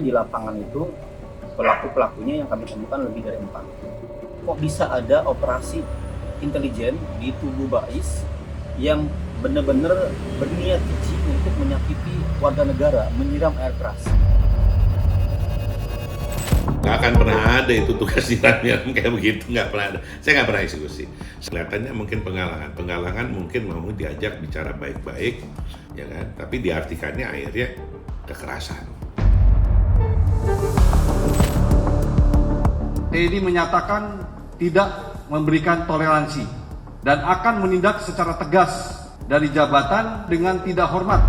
di lapangan itu pelaku-pelakunya yang kami temukan lebih dari 4. Kok bisa ada operasi intelijen di tubuh Bais yang benar-benar berniat keji untuk menyakiti warga negara, menyiram air keras? Nggak akan pernah ada itu tugas siram yang kayak begitu, nggak pernah ada. Saya nggak pernah eksekusi. Kelihatannya mungkin penggalangan mungkin mau diajak bicara baik-baik, ya kan? Tapi diartikannya akhirnya kekerasan. TNI menyatakan tidak memberikan toleransi dan akan menindak secara tegas dari jabatan dengan tidak hormat.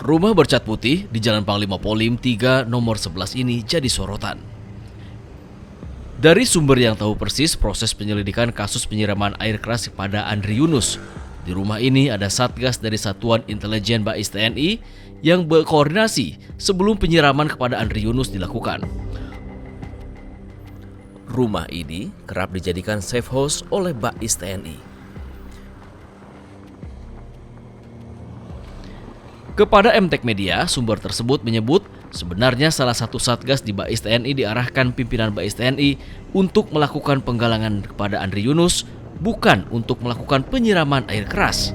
Rumah bercat putih di Jalan Panglima Polim 3 nomor 11 ini jadi sorotan. Dari sumber yang tahu persis proses penyelidikan kasus penyiraman air keras kepada Andri Yunus, di rumah ini ada satgas dari Satuan Intelijen Bais TNI yang berkoordinasi sebelum penyiraman kepada Andri Yunus dilakukan. Rumah ini kerap dijadikan safe house oleh Bais TNI. Kepada MTek Media, sumber tersebut menyebut sebenarnya salah satu satgas di Bais TNI diarahkan pimpinan Bais TNI untuk melakukan penggalangan kepada Andri Yunus, bukan untuk melakukan penyiraman air keras.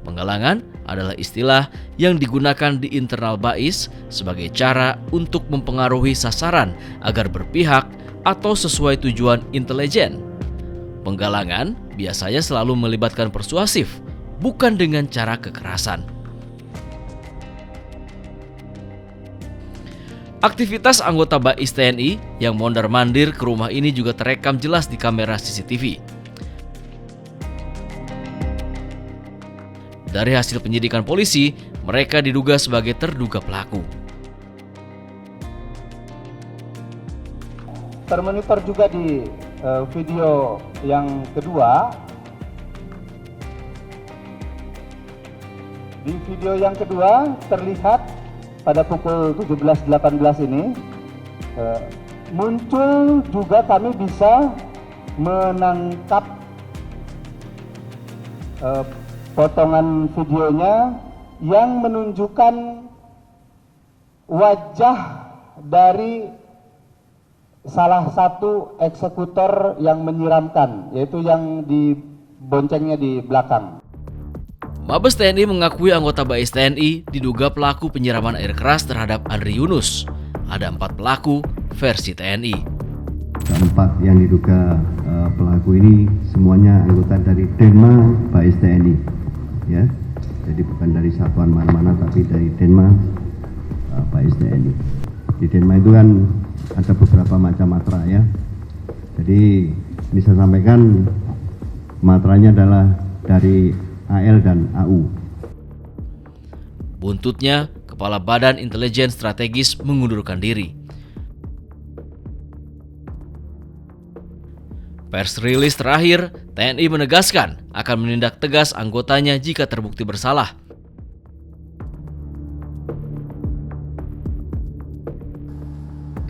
Penggalangan adalah istilah yang digunakan di internal Bais sebagai cara untuk mempengaruhi sasaran agar berpihak atau sesuai tujuan intelijen. Penggalangan biasanya selalu melibatkan persuasif, bukan dengan cara kekerasan. Aktivitas anggota Bais TNI yang mondar-mandir ke rumah ini juga terekam jelas di kamera CCTV. Dari hasil penyidikan polisi, mereka diduga sebagai terduga pelaku. Termonitor juga di video yang kedua. Di video yang kedua terlihat pada pukul 17.18 ini muncul juga kami bisa menangkap potongan videonya yang menunjukkan wajah dari salah satu eksekutor yang menyiramkan, yaitu yang diboncengnya di belakang. Mabes TNI mengakui anggota Bais TNI diduga pelaku penyiraman air keras terhadap Andri Yunus. Ada 4 pelaku versi TNI. Keempat yang diduga pelaku ini semuanya anggota dari Denma Bais TNI, ya. Jadi bukan dari satuan mana-mana, tapi dari Denma Bais TNI. Di Denma itu kan ada beberapa macam matra, ya. Jadi bisa sampaikan matranya adalah dari AL dan AU. Buntutnya, Kepala Badan Intelijen Strategis mengundurkan diri. Pers rilis terakhir, TNI menegaskan akan menindak tegas anggotanya jika terbukti bersalah.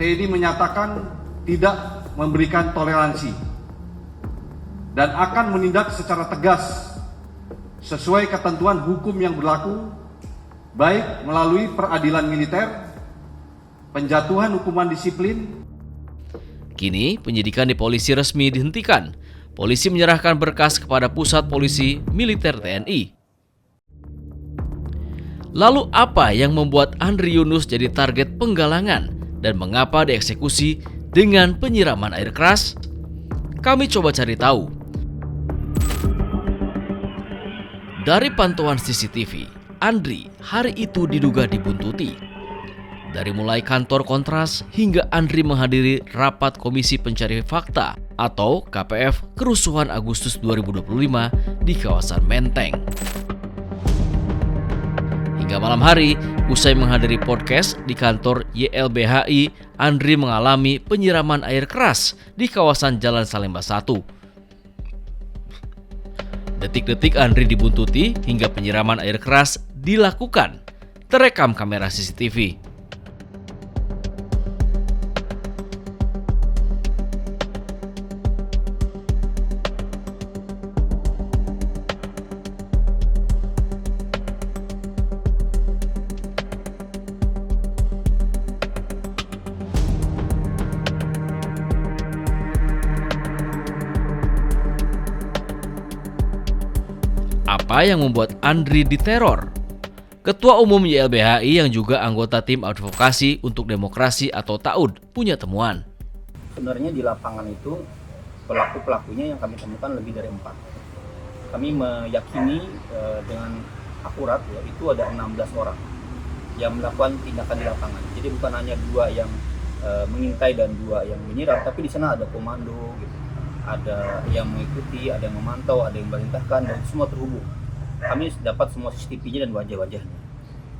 TNI menyatakan tidak memberikan toleransi dan akan menindak secara tegas sesuai ketentuan hukum yang berlaku, baik melalui peradilan militer, penjatuhan hukuman disiplin. Kini, penyidikan di polisi resmi dihentikan. Polisi menyerahkan berkas kepada Pusat Polisi Militer TNI. Lalu apa yang membuat Andri Yunus jadi target penggalangan dan mengapa dieksekusi dengan penyiraman air keras? Kami coba cari tahu. Dari pantauan CCTV, Andri hari itu diduga dibuntuti. Dari mulai kantor Kontras hingga Andri menghadiri rapat Komisi Pencari Fakta atau KPF kerusuhan Agustus 2025 di kawasan Menteng. Hingga malam hari, usai menghadiri podcast di kantor YLBHI, Andri mengalami penyiraman air keras di kawasan Jalan Salemba 1. Detik-detik Andri dibuntuti hingga penyiraman air keras dilakukan, terekam kamera CCTV. Apa yang membuat Andri diteror? Ketua Umum YLBHI yang juga anggota tim advokasi untuk demokrasi atau TAUD punya temuan. Sebenarnya di lapangan itu pelaku-pelakunya yang kami temukan lebih dari 4. Kami meyakini dengan akurat ya, itu ada 16 orang yang melakukan tindakan di lapangan. Jadi bukan hanya 2 yang mengintai dan 2 yang menyerang, tapi di sana ada komando gitu. Ada yang mengikuti, ada yang memantau, ada yang memerintahkan, dan semua terhubung. Kami dapat semua CCTV-nya dan wajah-wajahnya.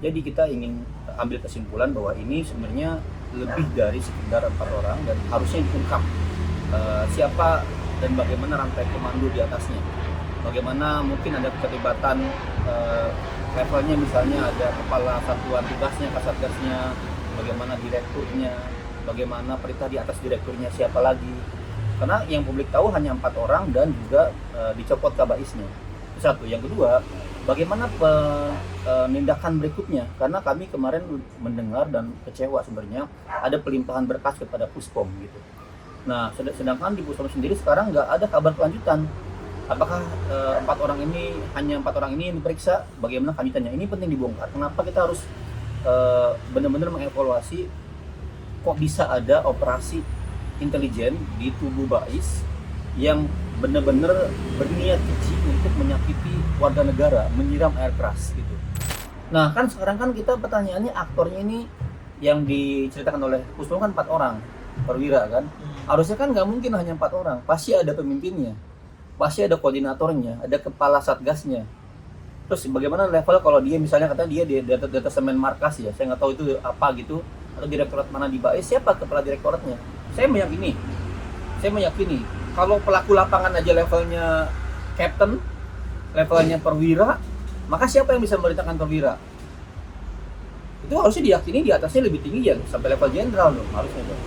Jadi kita ingin ambil kesimpulan bahwa ini sebenarnya lebih dari sekedar 4 orang dan harusnya diungkap siapa dan bagaimana rantai komando di atasnya. Bagaimana mungkin ada keterlibatan levelnya, misalnya ada kepala satuan tugasnya, kasatgasnya, bagaimana direkturnya, bagaimana perintah di atas direkturnya siapa lagi. Karena yang publik tahu hanya 4 orang dan juga dicopot kabaisnya. Satu, yang kedua, bagaimana penindakan berikutnya? Karena kami kemarin mendengar dan kecewa sebenarnya ada pelimpahan berkas kepada Puspom gitu. Nah, sedangkan di Puspom sendiri sekarang nggak ada kabar kelanjutan. Apakah 4 orang ini hanya 4 orang ini yang diperiksa? Bagaimana kami tanya? Ini penting dibongkar. Kenapa kita harus benar-benar mengevaluasi kok bisa ada operasi intelijen di tubuh Bais yang benar-benar berniat keji untuk menyakiti warga negara, menyiram air keras gitu. Nah kan sekarang kan kita pertanyaannya, aktornya ini yang diceritakan oleh Puspom kan 4 orang perwira kan. Harusnya kan nggak mungkin hanya 4 orang, pasti ada pemimpinnya, pasti ada koordinatornya, ada kepala satgasnya. Terus bagaimana level kalau dia misalnya katanya dia di detasemen markas ya, saya nggak tahu itu apa gitu, atau direktorat mana di Bais, siapa kepala direktoratnya? Saya meyakini kalau pelaku lapangan aja levelnya captain, levelnya perwira, maka siapa yang bisa memerintahkan perwira? Itu harusnya diyakini di atasnya lebih tinggi ya, sampai level jenderal dong harusnya dong.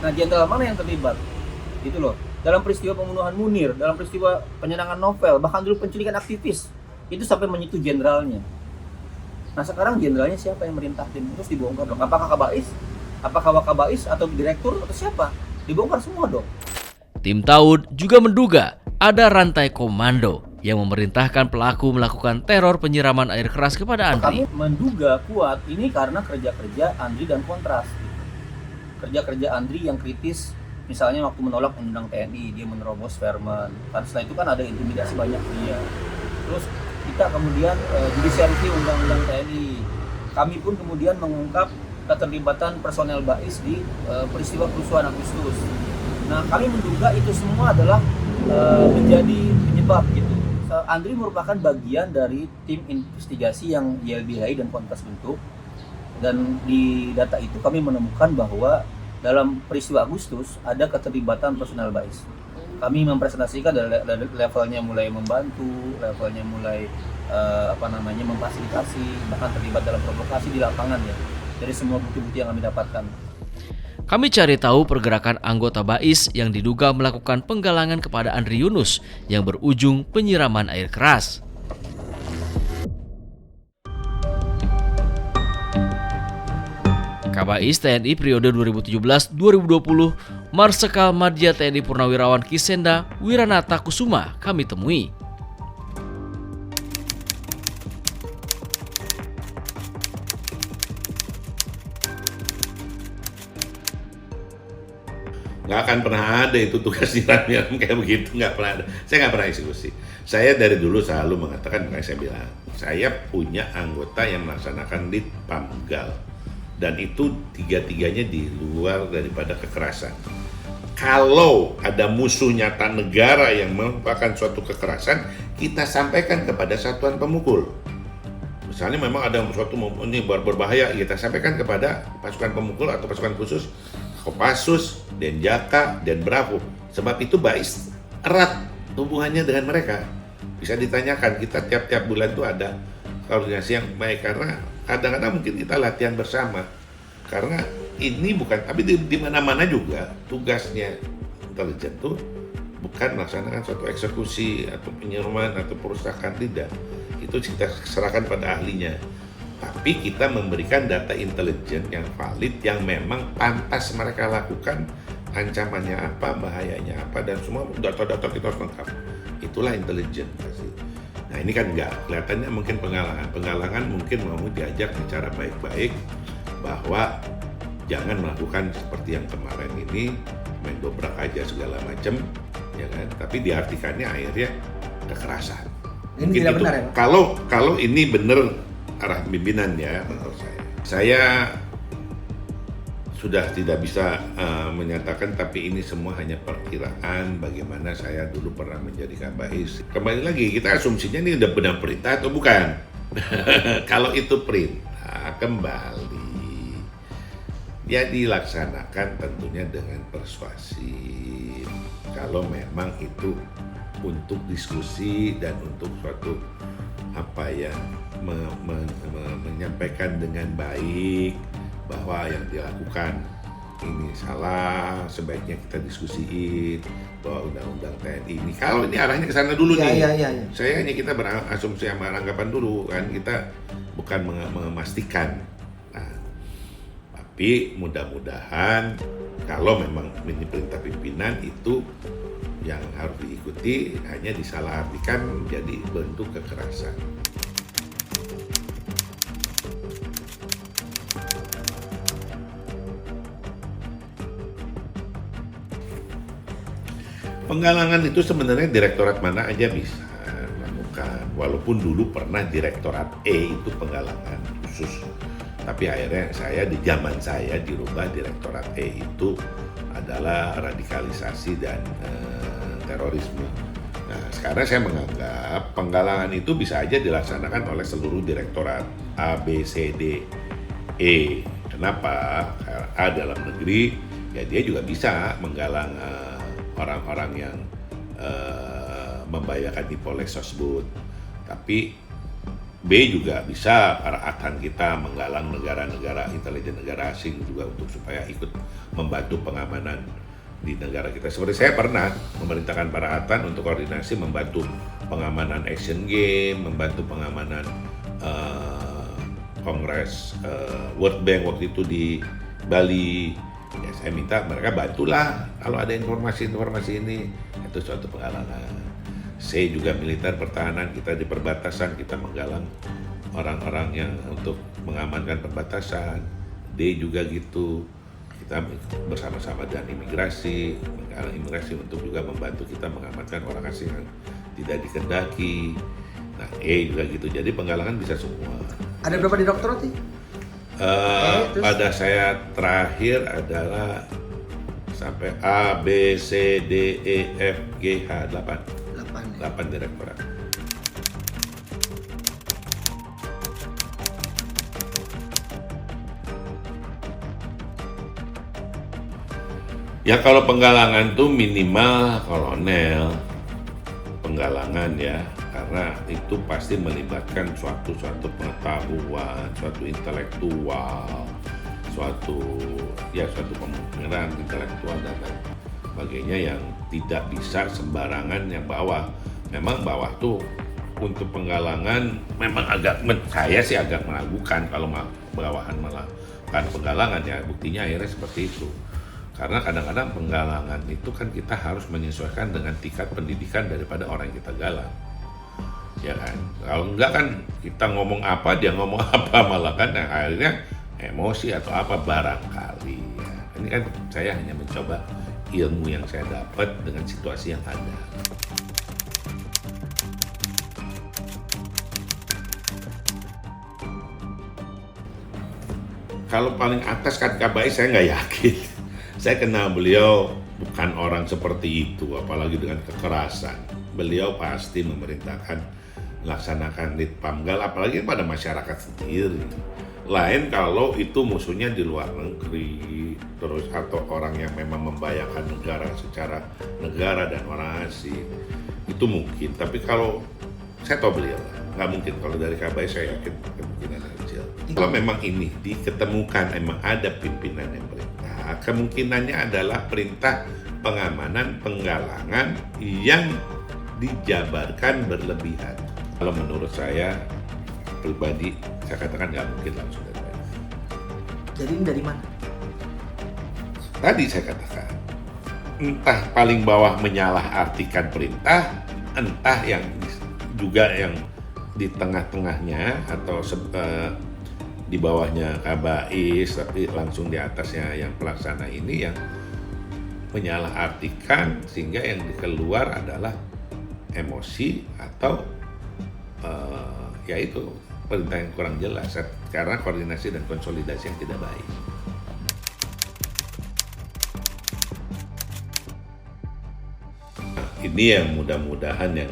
Nah, jenderal mana yang terlibat? Gitu loh. Dalam peristiwa pembunuhan Munir, dalam peristiwa penyerangan novel, bahkan dulu penculikan aktivis, itu sampai menyentuh jenderalnya. Nah, sekarang jenderalnya siapa yang merintahin? Terus dibongkar dong. Apakah Kabais? Apakah Wakabais atau direktur atau siapa? Dibongkar semua dong. Tim TAUD juga menduga ada rantai komando yang memerintahkan pelaku melakukan teror penyiraman air keras kepada Andri. Kami menduga kuat ini karena kerja-kerja Andri dan Kontras. Kerja-kerja Andri yang kritis, misalnya waktu menolak undang TNI, dia menerobos Vermen. Kan setelah itu kan ada intimidasi banyak dia. Terus kita kemudian judicial review undang-undang TNI. Kami pun kemudian mengungkap keterlibatan personel Bais di peristiwa kerusuhan Agustus. Nah, kami menduga itu semua adalah menjadi penyebab gitu. Andri merupakan bagian dari tim investigasi yang YLBHI dan Kontras bentuk. Dan di data itu kami menemukan bahwa dalam peristiwa Agustus ada keterlibatan personel Bais. Kami mempresentasikan dari levelnya mulai membantu, levelnya mulai memfasilitasi, bahkan terlibat dalam provokasi di lapangan ya. Dari semua bukti-bukti yang kami dapatkan. Kami cari tahu pergerakan anggota Bais yang diduga melakukan penggalangan kepada Andri Yunus yang berujung penyiraman air keras. Kabais TNI periode 2017-2020, Marsikal Madya TNI Purnawirawan Kisenda Wiranata Kusuma kami temui. Nggak akan pernah ada itu tugas nyiram kayak begitu, nggak pernah ada. Saya nggak pernah eksekusi. Saya dari dulu selalu mengatakan, makanya saya bilang, saya punya anggota yang melaksanakan di Pamgal, dan itu tiga-tiganya di luar daripada kekerasan. Kalau ada musuh nyata negara yang merupakan suatu kekerasan, kita sampaikan kepada satuan pemukul. Misalnya memang ada suatu ini berbahaya, kita sampaikan kepada pasukan pemukul atau pasukan khusus, Kopassus, Denjaka, dan Bravo. Sebab itu Bais erat hubungannya dengan mereka. Bisa ditanyakan, kita tiap-tiap bulan itu ada koordinasi yang baik, karena kadang-kadang mungkin kita latihan bersama. Karena ini bukan, tapi di mana-mana juga tugasnya intelijen itu bukan melaksanakan suatu eksekusi atau penyiraman atau perusakan, tidak. Itu kita serahkan pada ahlinya. Tapi kita memberikan data intelijen yang valid, yang memang pantas mereka lakukan, ancamannya apa, bahayanya apa, dan semua data-data kita harus lengkap. Itulah intelijen pasti. Nah ini kan enggak, kelihatannya mungkin penggalangan mungkin mau diajak bicara baik-baik bahwa jangan melakukan seperti yang kemarin ini main dobrak aja segala macam, ya kan? Tapi diartikannya akhirnya kekerasan. Ini Mungkin tidak itu, benar ya, Pak? kalau ini benar arah pimpinan ya menurut saya sudah tidak bisa menyatakan, tapi ini semua hanya perkiraan bagaimana saya dulu pernah menjadi Kabais. Kembali lagi, kita asumsinya ini udah benar perintah atau bukan. Kalau itu perintah, kembali ya dilaksanakan tentunya dengan persuasif. Kalau memang itu untuk diskusi dan untuk suatu menyampaikan dengan baik bahwa yang dilakukan ini salah, sebaiknya kita diskusiin bahwa undang-undang TNI ini. Kalau ini arahnya ke sana dulu nih. Iya. Saya hanya kita berasumsi sama anggapan dulu kan, kita bukan memastikan. Nah, tapi mudah-mudahan kalau memang ini perintah pimpinan itu yang harus diikuti, hanya disalahartikan menjadi bentuk kekerasan. Penggalangan itu sebenarnya direktorat mana aja bisa lakukan. Walaupun dulu pernah direktorat E itu penggalangan khusus. Tapi akhirnya di zaman saya dirubah direktorat E itu adalah radikalisasi dan terorisme. Nah, sekarang saya menganggap penggalangan itu bisa aja dilaksanakan oleh seluruh direktorat A, B, C, D, E. Kenapa? Karena A dalam negeri, ya dia juga bisa menggalang orang-orang yang membahayakan di Polres tersebut. Tapi B juga bisa para atan kita menggalang negara-negara intelijen negara asing juga untuk supaya ikut membantu pengamanan di negara kita. Seperti saya pernah memerintahkan para atan untuk koordinasi membantu pengamanan Asian Games, membantu pengamanan Kongres World Bank waktu itu di Bali. Ya, saya minta mereka bantulah kalau ada informasi-informasi ini, itu suatu penggalangan. C juga militer pertahanan, kita di perbatasan kita menggalang orang-orang yang untuk mengamankan perbatasan. D juga gitu, kita bersama-sama dengan imigrasi, menggalang imigrasi untuk juga membantu kita mengamankan orang asing yang tidak dikehendaki. Nah E juga gitu, jadi penggalangan bisa semua. Ada berapa direktorat sih? Pada saya terakhir adalah sampai A, B, C, D, E, F, G, H, 8 direktorat. Ya kalau penggalangan tuh minimal kolonel penggalangan ya, karena itu pasti melibatkan suatu pengetahuan, suatu intelektual, suatu pemikiran intelektual dan lain sebagainya yang tidak bisa sembarangan yang bawah. Memang bawah tuh untuk penggalangan memang saya sih agak meragukan kalau bawahan melakukan penggalangan ya, buktinya akhirnya seperti itu. Karena kadang-kadang penggalangan itu kan kita harus menyesuaikan dengan tingkat pendidikan daripada orang yang kita galang. Ya kan? Kalau enggak kan kita ngomong apa, dia ngomong apa, malah kan akhirnya emosi atau apa barangkali. Ya. Ini kan saya hanya mencoba ilmu yang saya dapat dengan situasi yang ada. Kalau paling atas kan Kabais saya nggak yakin. Saya kenal beliau bukan orang seperti itu, apalagi dengan kekerasan. Beliau pasti memerintahkan melaksanakan Litpamgal, apalagi pada masyarakat sendiri. Lain kalau itu musuhnya di luar negeri, terus atau orang yang memang membahayakan negara secara negara dan orang asing, itu mungkin. Tapi kalau saya tahu beliau, nggak mungkin. Kalau dari Kabais saya yakin kemungkinan kecil. Kalau memang ini diketemukan, memang ada pimpinan yang perintah, kemungkinannya adalah perintah pengamanan penggalangan yang dijabarkan berlebihan. Kalau menurut saya pribadi, saya katakan nggak mungkin langsung dari bawah. Jadi ini dari mana? Tadi saya katakan, entah paling bawah menyalahartikan perintah, entah yang juga yang di tengah-tengahnya atau di bawahnya Kabais, tapi langsung di atasnya yang pelaksana ini yang menyalahartikan, sehingga yang keluar adalah emosi atau yaitu perintah yang kurang jelas karena koordinasi dan konsolidasi yang tidak baik. Nah, ini yang mudah-mudahan yang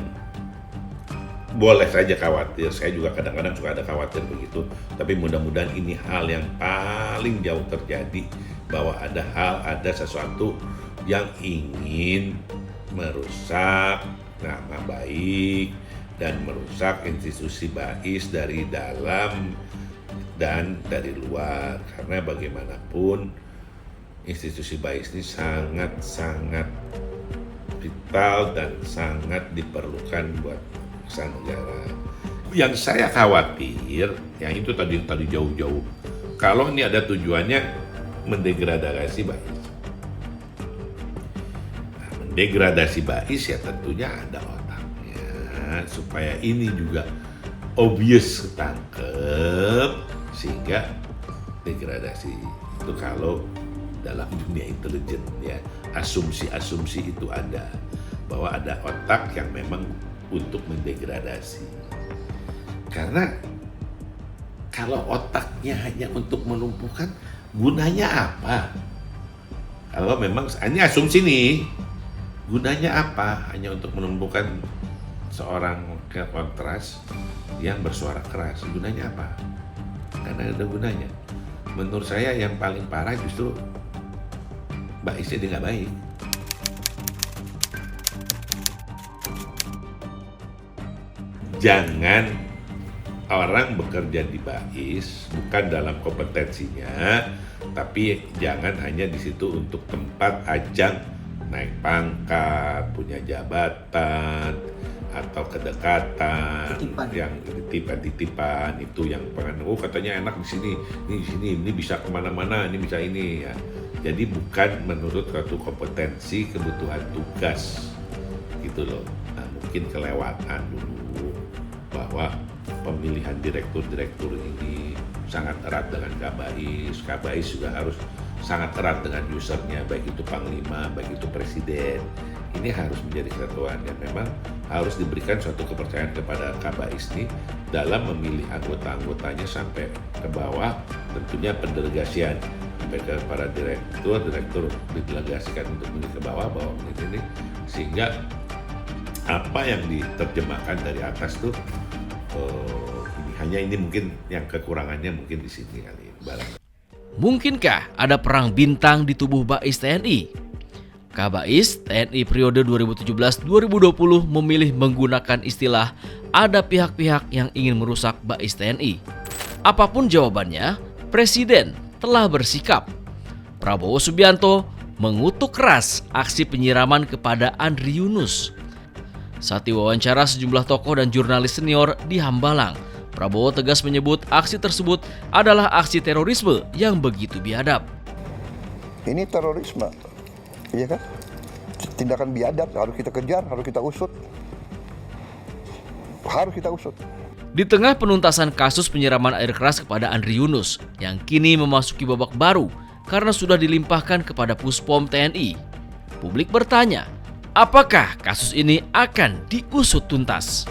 boleh saja khawatir, saya juga kadang-kadang suka ada khawatir begitu, tapi mudah-mudahan ini hal yang paling jauh terjadi, bahwa ada sesuatu yang ingin merusak nama baik dan merusak institusi BAIS dari dalam dan dari luar, karena bagaimanapun institusi BAIS ini sangat-sangat vital dan sangat diperlukan buat bangsa negara. Yang saya khawatir, yang itu tadi jauh-jauh, kalau ini ada tujuannya mendegradasi BAIS. Nah, mendegradasi BAIS ya tentunya ada otaknya, supaya ini juga obvious ketangkep, sehingga degradasi itu kalau dalam dunia intelijen ya, asumsi-asumsi itu ada, bahwa ada otak yang memang untuk mendegradasi. Karena kalau otaknya hanya untuk menumpukan, gunanya apa? Kalau memang ini asumsi nih, gunanya apa? Hanya untuk menumpukan seorang kontras yang bersuara keras, gunanya apa? Karena ada gunanya. Menurut saya yang paling parah justru BAIS jadi nggak baik. Jangan orang bekerja di BAIS bukan dalam kompetensinya, tapi jangan hanya di situ untuk tempat ajang naik pangkat, punya jabatan, atau kedekatan, yang titipan itu yang pengen, oh katanya enak di sini, ini bisa kemana-mana, ini bisa ini ya. Jadi bukan menurut suatu kompetensi, kebutuhan tugas gitu loh. Nah, mungkin kelewatan dulu bahwa pemilihan direktur ini sangat erat dengan Kabais. Kabais juga harus sangat erat dengan usernya, baik itu Panglima, baik itu Presiden. Ini harus menjadi kesatuan dan memang harus diberikan suatu kepercayaan kepada Kabais ini dalam memilih anggota-anggotanya sampai ke bawah, tentunya pendelegasian sampai ke para direktur didelegasikan untuk memilih ke bawah ini, sehingga apa yang diterjemahkan dari atas tuh hanya ini mungkin yang kekurangannya mungkin di sini kali barang. Mungkinkah ada perang bintang di tubuh BAIS TNI? Kabais TNI periode 2017-2020 memilih menggunakan istilah ada pihak-pihak yang ingin merusak BAIS TNI. Apapun jawabannya, Presiden telah bersikap. Prabowo Subianto mengutuk keras aksi penyiraman kepada Andri Yunus. Saat diwawancara sejumlah tokoh dan jurnalis senior di Hambalang, Prabowo tegas menyebut aksi tersebut adalah aksi terorisme yang begitu biadab. Ini terorisme, iya kan? Tindakan biadab, harus kita kejar, harus kita usut. Di tengah penuntasan kasus penyiraman air keras kepada Andri Yunus yang kini memasuki babak baru karena sudah dilimpahkan kepada Puspom TNI, publik bertanya, apakah kasus ini akan diusut tuntas?